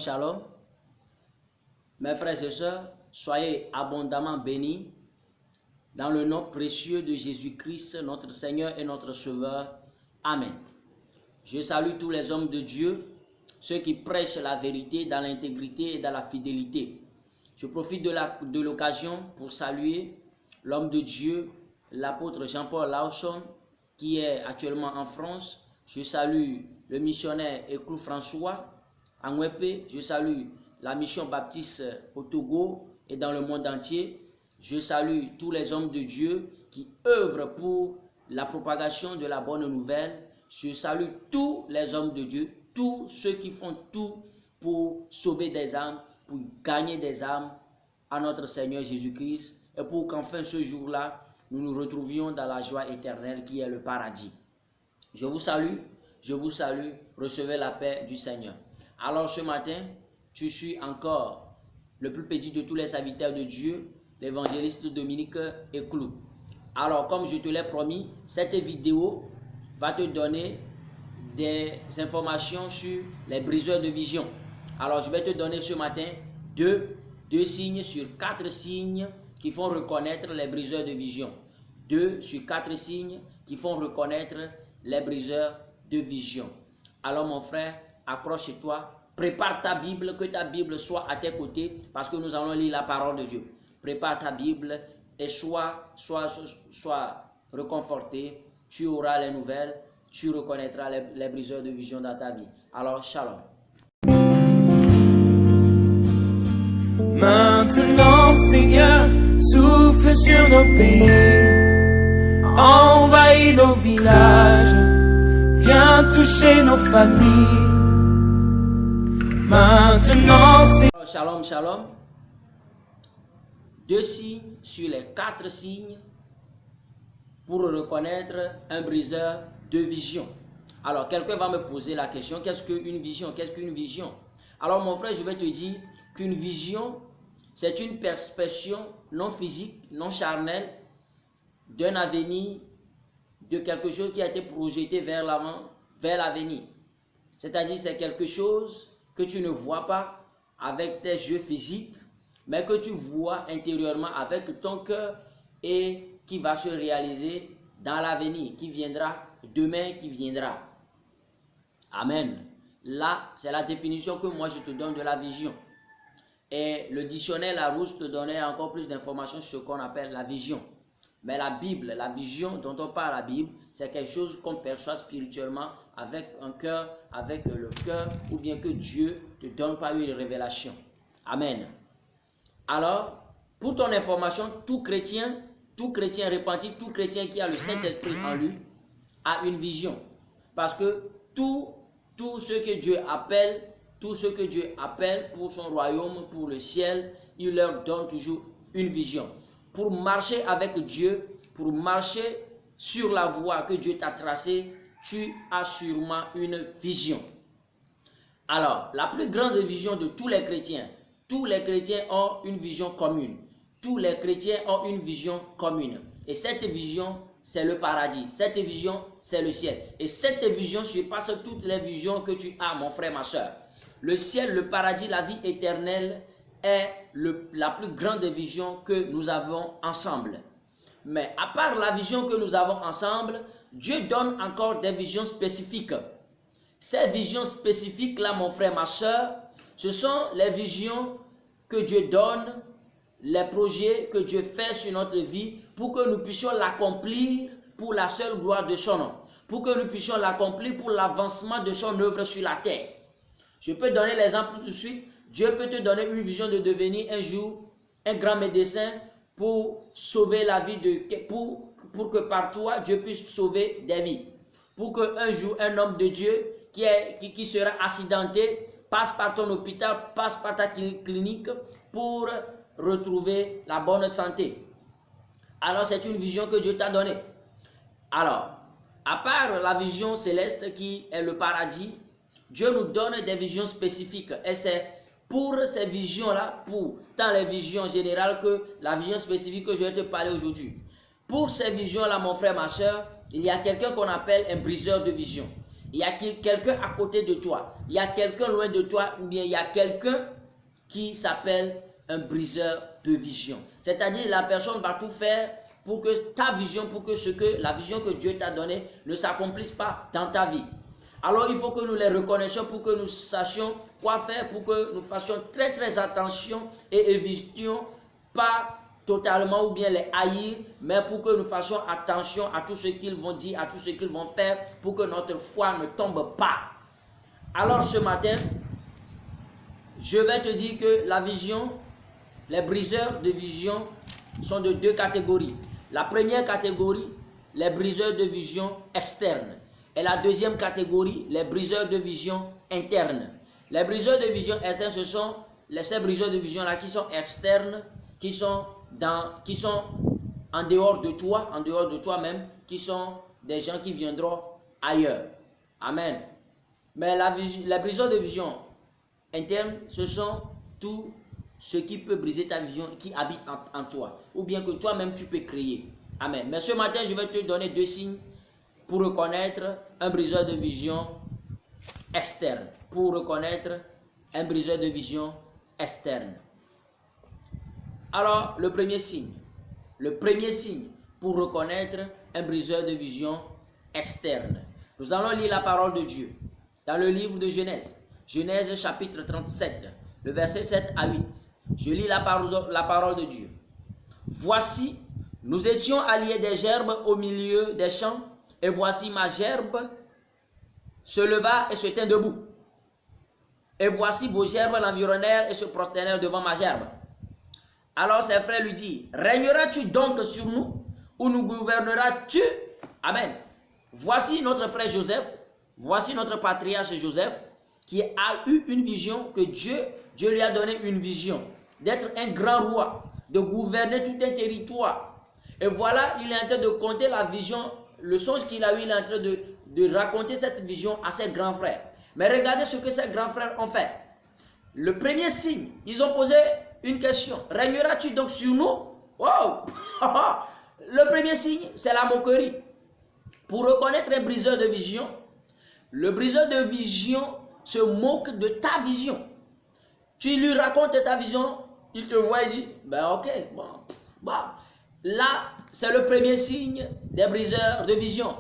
shalom. Mes frères et sœurs, soyez abondamment bénis dans le nom précieux de Jésus-Christ, notre Seigneur et notre Sauveur. Amen. Je salue tous les hommes de Dieu, ceux qui prêchent la vérité dans l'intégrité et dans la fidélité. Je profite de l'occasion pour saluer l'homme de Dieu, l'apôtre Jean-Paul Lawson, qui est actuellement en France. Je salue le missionnaire Éclou François en Wépé. Je salue la mission baptiste au Togo et dans le monde entier. Je salue tous les hommes de Dieu qui œuvrent pour la propagation de la bonne nouvelle. Je salue tous les hommes de Dieu, tous ceux qui font tout pour sauver des âmes, pour gagner des âmes à notre Seigneur Jésus-Christ et pour qu'enfin ce jour-là, nous nous retrouvions dans la joie éternelle qui est le paradis. Je vous salue, recevez la paix du Seigneur. Alors ce matin, je suis encore le plus petit de tous les serviteurs de Dieu, l'évangéliste Dominique Éclou. Alors comme je te l'ai promis, cette vidéo va te donner des informations sur les briseurs de vision. Alors je vais te donner ce matin deux signes sur 4 signes qui font reconnaître les briseurs de vision. 2 sur 4 signes qui font reconnaître les briseurs de vision. Alors mon frère, accroche-toi, prépare ta Bible, que ta Bible soit à tes côtés parce que nous allons lire la parole de Dieu. Prépare ta Bible et sois réconforté. Tu auras les nouvelles, tu reconnaîtras les briseurs de vision dans ta vie. Alors, shalom. Maintenant, Seigneur, souffle sur nos pays, envahis nos villages, viens toucher nos familles. Maintenant, Seigneur. Shalom, shalom. 2 signes sur les 4 signes pour reconnaître un briseur de vision. Alors, quelqu'un va me poser la question, qu'est-ce qu'une vision? Qu'est-ce qu'une vision? Alors, mon frère, je vais te dire qu'une vision, c'est une perception non physique, non charnelle d'un avenir, de quelque chose qui a été projeté vers l'avant, vers l'avenir. C'est-à-dire, c'est quelque chose que tu ne vois pas avec tes yeux physiques, mais que tu vois intérieurement avec ton cœur et qui va se réaliser dans l'avenir, qui viendra, demain qui viendra. Amen. Là, c'est la définition que moi je te donne de la vision. Et le dictionnaire Larousse te donnait encore plus d'informations sur ce qu'on appelle la vision. Mais la Bible, la vision dont on parle la Bible, c'est quelque chose qu'on perçoit spirituellement avec un cœur, avec le cœur, ou bien que Dieu te donne par une révélation. Amen. Alors, pour ton information, tout chrétien repenti, tout chrétien qui a le Saint-Esprit en lui, a une vision. Parce que tout ce que Dieu appelle pour son royaume, pour le ciel, il leur donne toujours une vision. Pour marcher avec Dieu, pour marcher sur la voie que Dieu t'a tracée, tu as sûrement une vision. Alors, la plus grande vision de tous les chrétiens ont une vision commune. Tous les chrétiens ont une vision commune. Et cette vision, c'est le paradis. Cette vision, c'est le ciel. Et cette vision surpasse toutes les visions que tu as, mon frère, ma soeur. Le ciel, le paradis, la vie éternelle est la plus grande vision que nous avons ensemble. Mais à part la vision que nous avons ensemble, Dieu donne encore des visions spécifiques. Ces visions spécifiques-là, mon frère, ma soeur, ce sont les visions que Dieu donne, les projets que Dieu fait sur notre vie pour que nous puissions l'accomplir pour la seule gloire de son nom. Pour que nous puissions l'accomplir pour l'avancement de son œuvre sur la terre. Je peux donner l'exemple tout de suite. Dieu peut te donner une vision de devenir un jour un grand médecin pour sauver la vie pour que par toi, Dieu puisse sauver des vies. Pour qu'un jour, un homme de Dieu qui sera accidenté passe par ton hôpital, passe par ta clinique pour retrouver la bonne santé. Alors, c'est une vision que Dieu t'a donnée. Alors, à part la vision céleste qui est le paradis, Dieu nous donne des visions spécifiques. Et c'est pour ces visions-là, pour tant les visions générales que la vision spécifique que je vais te parler aujourd'hui. Pour ces visions-là, mon frère, ma soeur, il y a quelqu'un qu'on appelle un briseur de vision. Il y a quelqu'un à côté de toi. Il y a quelqu'un loin de toi. Ou bien il y a quelqu'un qui s'appelle un briseur de vision. C'est-à-dire la personne va tout faire pour que ta vision, pour que la vision que Dieu t'a donnée ne s'accomplisse pas dans ta vie. Alors il faut que nous les reconnaissions pour que nous sachions quoi faire, pour que nous fassions très très attention et évitions pas totalement ou bien les haïr, mais pour que nous fassions attention à tout ce qu'ils vont dire, à tout ce qu'ils vont faire, pour que notre foi ne tombe pas. Alors ce matin, je vais te dire que la vision, les briseurs de vision sont de deux catégories. La première catégorie, les briseurs de vision externes. Et la deuxième catégorie, les briseurs de vision internes. Les briseurs de vision externes, ce sont ces briseurs de vision-là qui sont externes, qui sont en dehors de toi, en dehors de toi-même, qui sont des gens qui viendront ailleurs. Amen. Mais les briseurs de vision interne, ce sont tout ce qui peut briser ta vision, qui habite en toi, ou bien que toi-même tu peux créer. Amen. Mais ce matin, je vais te donner deux signes pour reconnaître un briseur de vision externe. Pour reconnaître un briseur de vision externe. Alors, le premier signe pour reconnaître un briseur de vision externe. Nous allons lire la parole de Dieu dans le livre de Genèse. Genèse chapitre 37, le verset 7 à 8. Je lis la parole de Dieu. Voici, nous étions alliés des gerbes au milieu des champs, et voici ma gerbe se leva et se tint debout. Et voici vos gerbes l'environnèrent et se prosternèrent devant ma gerbe. Alors ses frères lui disent, régneras-tu donc sur nous, ou nous gouverneras-tu? Amen. Voici notre frère Joseph, voici notre patriarche Joseph, qui a eu une vision que Dieu lui a donné une vision d'être un grand roi, de gouverner tout un territoire. Et voilà, il est en train de compter la vision, le songe qu'il a eu, il est en train de raconter cette vision à ses grands frères. Mais regardez ce que ses grands frères ont fait. Le premier signe, ils ont posé une question. Régneras-tu donc sur nous? Wow! Le premier signe, c'est la moquerie. Pour reconnaître un briseur de vision, le briseur de vision se moque de ta vision. Tu lui racontes ta vision, il te voit et dit, ben ok, bon. Là, c'est le premier signe des briseurs de vision.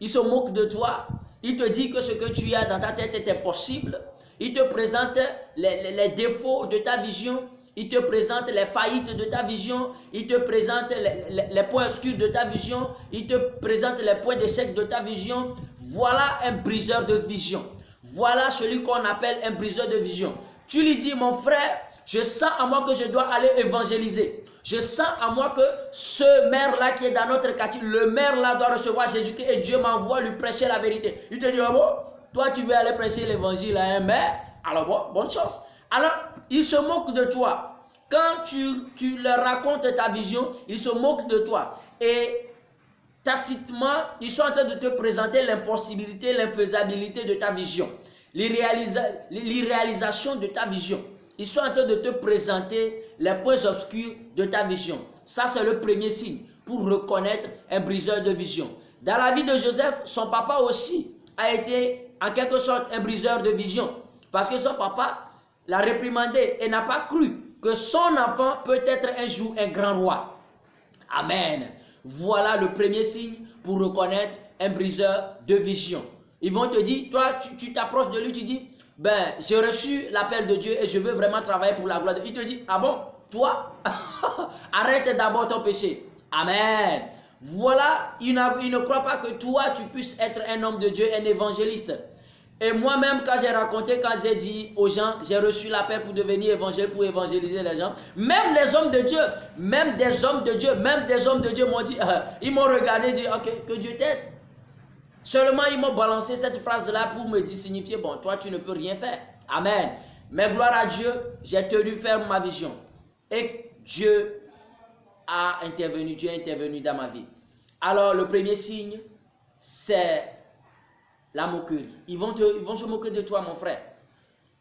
Il se moque de toi, il te dit que ce que tu as dans ta tête est impossible. Il te présente les défauts de ta vision, il te présente les faillites de ta vision, il te présente les points obscurs de ta vision, il te présente les points d'échec de ta vision. Voilà un briseur de vision. Voilà celui qu'on appelle un briseur de vision. Tu lui dis, mon frère, je sens à moi que je dois aller évangéliser. Je sens à moi que ce maire-là qui est dans notre quartier, le maire-là doit recevoir Jésus-Christ et Dieu m'envoie lui prêcher la vérité. Il te dit, ah bon, toi tu veux aller prêcher l'évangile à un maire? Alors bon, bonne chance. Alors, il se moque de toi. Quand tu leur racontes ta vision, ils se moquent de toi. Et tacitement, ils sont en train de te présenter l'impossibilité, l'infaisabilité de ta vision. L'irréalisation de ta vision. Ils sont en train de te présenter les points obscurs de ta vision. Ça, c'est le premier signe pour reconnaître un briseur de vision. Dans la vie de Joseph, son papa aussi a été en quelque sorte un briseur de vision. Parce que son papa l'a réprimandé et n'a pas cru que son enfant peut être un jour un grand roi. Amen. Voilà le premier signe pour reconnaître un briseur de vision. Ils vont te dire, toi, tu t'approches de lui, tu dis, ben, j'ai reçu l'appel de Dieu et je veux vraiment travailler pour la gloire de Dieu. Il te dit, ah bon, toi, arrête d'abord ton péché. Amen. Voilà, il ne croit pas que toi, tu puisses être un homme de Dieu, un évangéliste. Et moi-même, quand j'ai dit aux gens, j'ai reçu l'appel pour devenir évangile, pour évangéliser les gens, même les hommes de Dieu, même des hommes de Dieu m'ont dit, ils m'ont regardé et dit, ok, que Dieu t'aide. Seulement, ils m'ont balancé cette phrase-là pour me dire, signifier, bon, toi, tu ne peux rien faire. Amen. Mais gloire à Dieu, j'ai tenu ferme ma vision. Et Dieu a intervenu dans ma vie. Alors, le premier signe, c'est la moquerie. Ils vont se moquer de toi, mon frère.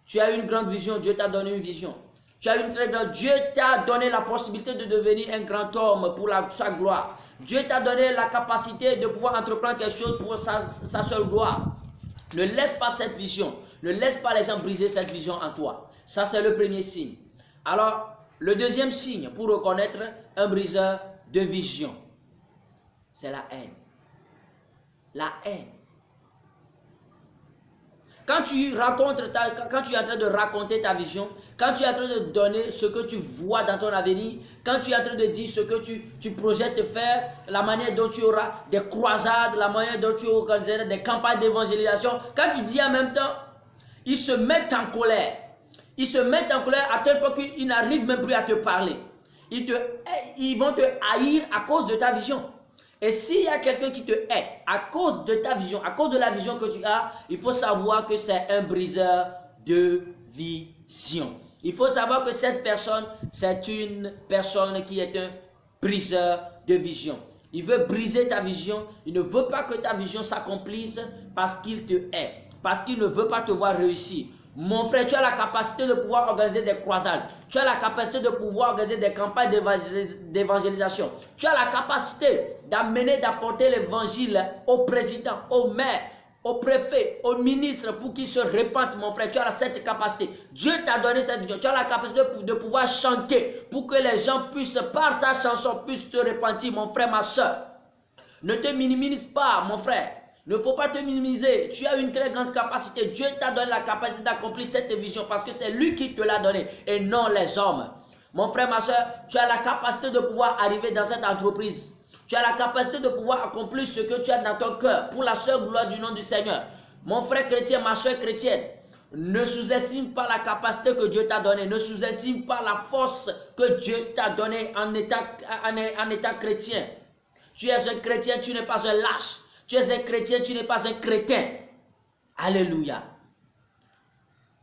Tu as une grande vision, Dieu t'a donné une vision. Tu as une très grande, Dieu t'a donné la possibilité de devenir un grand homme pour sa gloire. Dieu t'a donné la capacité de pouvoir entreprendre quelque chose pour sa seule gloire. Ne laisse pas cette vision. Ne laisse pas les gens briser cette vision en toi. Ça, c'est le premier signe. Alors, le deuxième signe pour reconnaître un briseur de vision, c'est la haine. La haine. Quand tu es en train de raconter ta vision, quand tu es en train de donner ce que tu vois dans ton avenir, quand tu es en train de dire ce que tu projettes de faire, la manière dont tu auras des croisades, la manière dont tu organiseras des campagnes d'évangélisation, quand tu dis en même temps, ils se mettent en colère. Ils se mettent en colère à tel point qu'ils n'arrivent même plus à te parler. Ils vont te haïr à cause de ta vision. Et s'il y a quelqu'un qui te hait à cause de ta vision, à cause de la vision que tu as, il faut savoir que c'est un briseur de vision. Il faut savoir que cette personne, c'est une personne qui est un briseur de vision. Il veut briser ta vision. Il ne veut pas que ta vision s'accomplisse parce qu'il te hait, parce qu'il ne veut pas te voir réussir. Mon frère, tu as la capacité de pouvoir organiser des croisades. Tu as la capacité de pouvoir organiser des campagnes d'évangélisation. Tu as la capacité d'amener, d'apporter l'évangile au président, au maire, au préfet, au ministre pour qu'ils se répandent, mon frère. Tu as cette capacité. Dieu t'a donné cette vision. Tu as la capacité de pouvoir chanter pour que les gens puissent, par ta chanson, puissent te repentir, mon frère, ma soeur. Ne te minimise pas, mon frère. Ne faut pas te minimiser. Tu as une très grande capacité. Dieu t'a donné la capacité d'accomplir cette vision parce que c'est lui qui te l'a donné et non les hommes. Mon frère, ma soeur, tu as la capacité de pouvoir arriver dans cette entreprise. Tu as la capacité de pouvoir accomplir ce que tu as dans ton cœur pour la seule gloire du nom du Seigneur. Mon frère chrétien, ma soeur chrétienne, ne sous-estime pas la capacité que Dieu t'a donnée. Ne sous-estime pas la force que Dieu t'a donnée en état chrétien. Tu es un chrétien, tu n'es pas un lâche. Tu es un chrétien, tu n'es pas un crétin. Alléluia.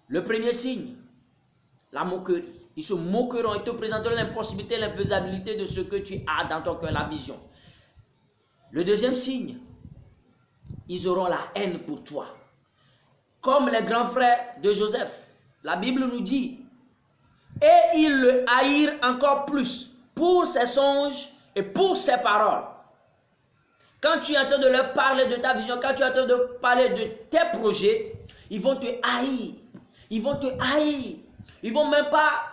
Le premier signe, la moquerie. Ils se moqueront, ils te présenteront l'impossibilité, l'infaisabilité de ce que tu as dans ton cœur, la vision. Le deuxième signe, ils auront la haine pour toi. Comme les grands frères de Joseph. La Bible nous dit, et ils le haïrent encore plus pour ses songes et pour ses paroles. Quand tu es en train de leur parler de ta vision, quand tu es en train de parler de tes projets, ils vont te haïr. Ils vont te haïr. Ils ne vont même pas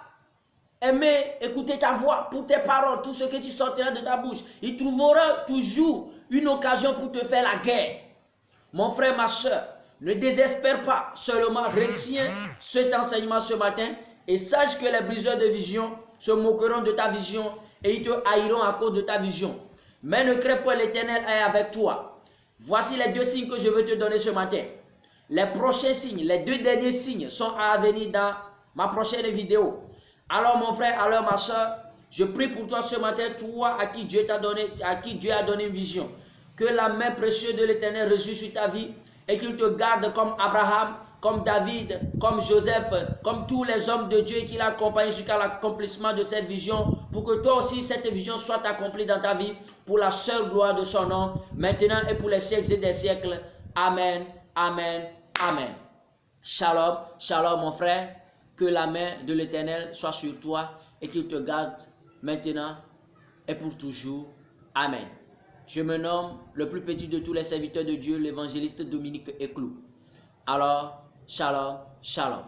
aimer écouter ta voix pour tes paroles, tout ce que tu sortiras de ta bouche. Ils trouveront toujours une occasion pour te faire la guerre. Mon frère, ma soeur, ne désespère pas. Seulement retiens cet enseignement ce matin et sache que les briseurs de vision se moqueront de ta vision et ils te haïront à cause de ta vision. Mais ne crains pas, l'Éternel est avec toi. Voici les deux signes que je veux te donner ce matin. Les prochains signes, les deux derniers signes sont à venir dans ma prochaine vidéo. Alors mon frère, alors ma soeur, je prie pour toi ce matin, toi à qui Dieu t'a donné, à qui Dieu a donné une vision. Que la main précieuse de l'Éternel reçoive sur ta vie et qu'il te garde comme Abraham, comme David, comme Joseph, comme tous les hommes de Dieu qui l'accompagnent jusqu'à l'accomplissement de cette vision, pour que toi aussi cette vision soit accomplie dans ta vie, pour la seule gloire de son nom, maintenant et pour les siècles et des siècles. Amen, amen, amen. Shalom, shalom mon frère, que la main de l'Éternel soit sur toi et qu'il te garde maintenant et pour toujours. Amen. Je me nomme le plus petit de tous les serviteurs de Dieu, l'évangéliste Dominique Eclou. Alors, shalom, shalom.